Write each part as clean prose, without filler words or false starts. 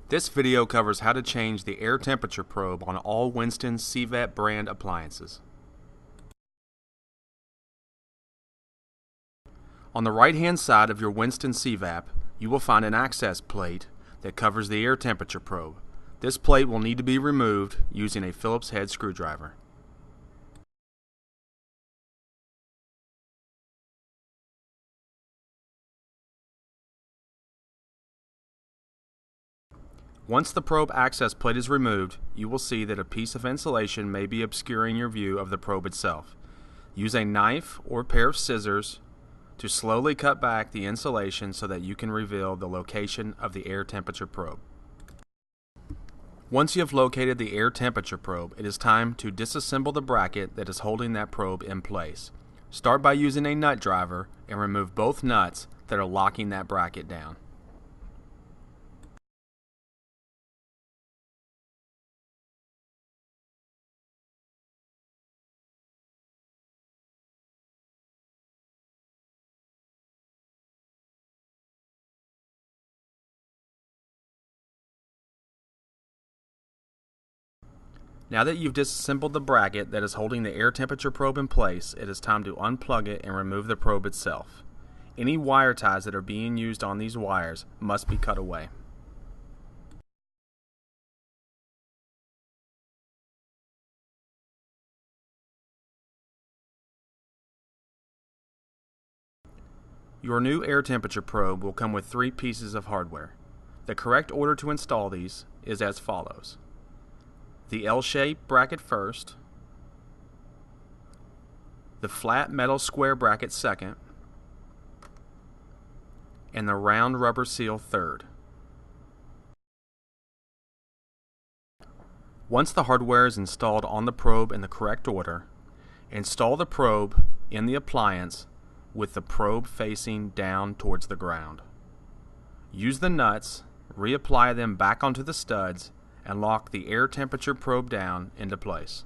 This video covers how to change the air temperature probe on all Winston CVap brand appliances. On the right-hand side of your Winston CVap, you will find an access plate that covers the air temperature probe. This plate will need to be removed using a Phillips head screwdriver. Once the probe access plate is removed, you will see that a piece of insulation may be obscuring your view of the probe itself. Use a knife or pair of scissors to slowly cut back the insulation so that you can reveal the location of the air temperature probe. Once you have located the air temperature probe, it is time to disassemble the bracket that is holding that probe in place. Start by using a nut driver and remove both nuts that are locking that bracket down. Now that you've disassembled the bracket that is holding the air temperature probe in place, it is time to unplug it and remove the probe itself. Any wire ties that are being used on these wires must be cut away. Your new air temperature probe will come with 3 pieces of hardware. The correct order to install these is as follows: the L-shaped bracket first, the flat metal square bracket second, and the round rubber seal third. Once the hardware is installed on the probe in the correct order, install the probe in the appliance with the probe facing down towards the ground. Use the nuts, reapply them back onto the studs, and lock the air temperature probe down into place.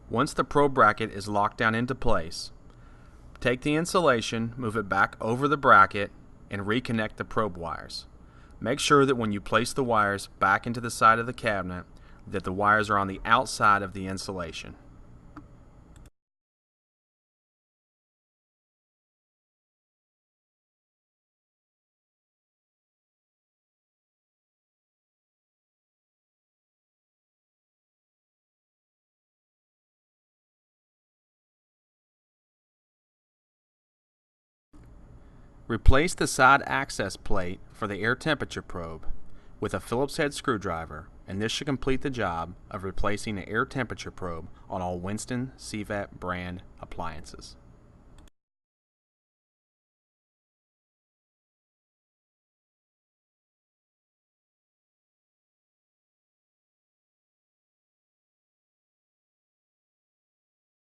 Once the probe bracket is locked down into place, take the insulation, move it back over the bracket, and reconnect the probe wires. Make sure that when you place the wires back into the side of the cabinet, that the wires are on the outside of the insulation. Replace the side access plate for the air temperature probe with a Phillips head screwdriver, and this should complete the job of replacing the air temperature probe on all Winston CVap brand appliances.